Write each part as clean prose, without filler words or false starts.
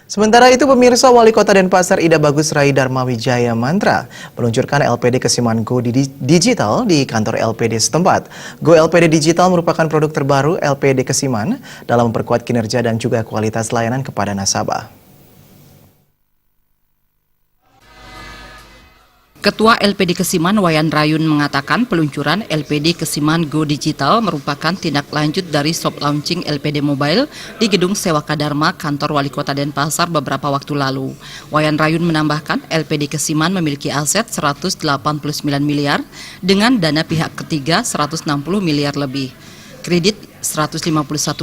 Sementara itu, pemirsa, Wali Kota Denpasar Ida Bagus Rai Darmawijaya Mantra meluncurkan LPD Kesiman Go Digital di kantor LPD setempat. Go LPD Digital merupakan produk terbaru LPD Kesiman dalam memperkuat kinerja dan juga kualitas layanan kepada nasabah. Ketua LPD Kesiman Wayan Rayun mengatakan peluncuran LPD Kesiman Go Digital merupakan tindak lanjut dari soft launching LPD Mobile di Gedung Sewaka Dharma kantor Wali Kota Denpasar beberapa waktu lalu. Wayan Rayun menambahkan LPD Kesiman memiliki aset 189 miliar dengan dana pihak ketiga 160 miliar lebih, kredit 151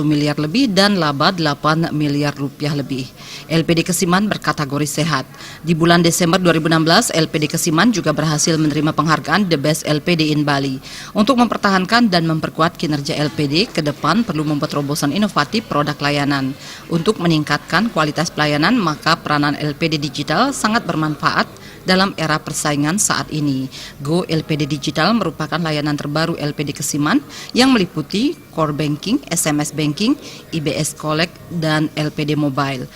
miliar lebih, dan laba 8 miliar rupiah lebih. LPD Kesiman berkategori sehat. Di bulan Desember 2016, LPD Kesiman juga berhasil menerima penghargaan The Best LPD in Bali. Untuk mempertahankan dan memperkuat kinerja LPD, ke depan perlu membuat terobosan inovatif produk layanan. Untuk meningkatkan kualitas pelayanan, maka peranan LPD Digital sangat bermanfaat dalam era persaingan saat ini. Go LPD Digital merupakan layanan terbaru LPD Kesiman yang meliputi core banking, SMS banking, IBS Collect, dan LPD Mobile.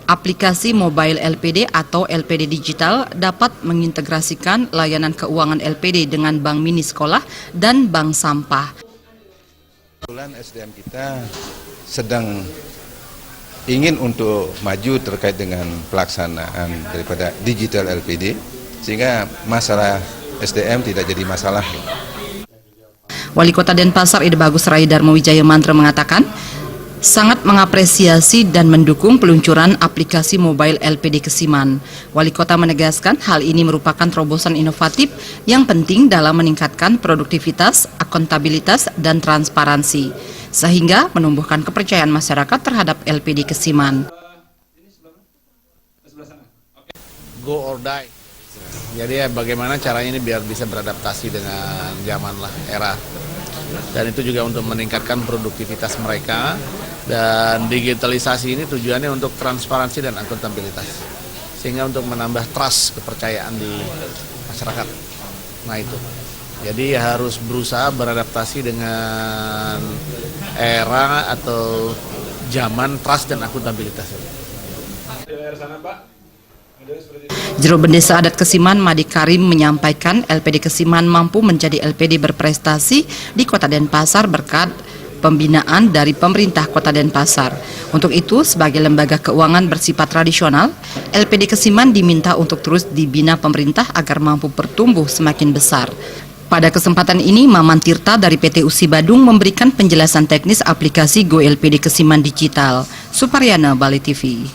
Aplikasi mobile LPD atau LPD Digital dapat mengintegrasikan layanan keuangan LPD dengan bank mini sekolah dan bank sampah. Kebetulan SDM kita sedang ingin untuk maju terkait dengan pelaksanaan daripada digital LPD, sehingga masalah SDM tidak jadi masalah. Wali Kota Denpasar Ida Bagus Rai Darmawijaya Mantra mengatakan sangat mengapresiasi dan mendukung peluncuran aplikasi mobile LPD Kesiman. Wali Kota menegaskan hal ini merupakan terobosan inovatif yang penting dalam meningkatkan produktivitas, akuntabilitas, dan transparansi, sehingga menumbuhkan kepercayaan masyarakat terhadap LPD Kesiman. Go or die. Jadi ya bagaimana caranya ini biar bisa beradaptasi dengan zaman lah, era. Dan itu juga untuk meningkatkan produktivitas mereka, dan digitalisasi ini tujuannya untuk transparansi dan akuntabilitas, sehingga untuk menambah trust, kepercayaan di masyarakat. Nah itu, jadi harus berusaha beradaptasi dengan era atau zaman trust dan akuntabilitas. Juru Bendesa Adat Kesiman Madi Karim menyampaikan LPD Kesiman mampu menjadi LPD berprestasi di Kota Denpasar berkat pembinaan dari pemerintah Kota Denpasar. Untuk itu, sebagai lembaga keuangan bersifat tradisional, LPD Kesiman diminta untuk terus dibina pemerintah agar mampu bertumbuh semakin besar. Pada kesempatan ini, Maman Tirta dari PT USI Badung memberikan penjelasan teknis aplikasi Go LPD Kesiman Digital. Suparyana, Bali TV.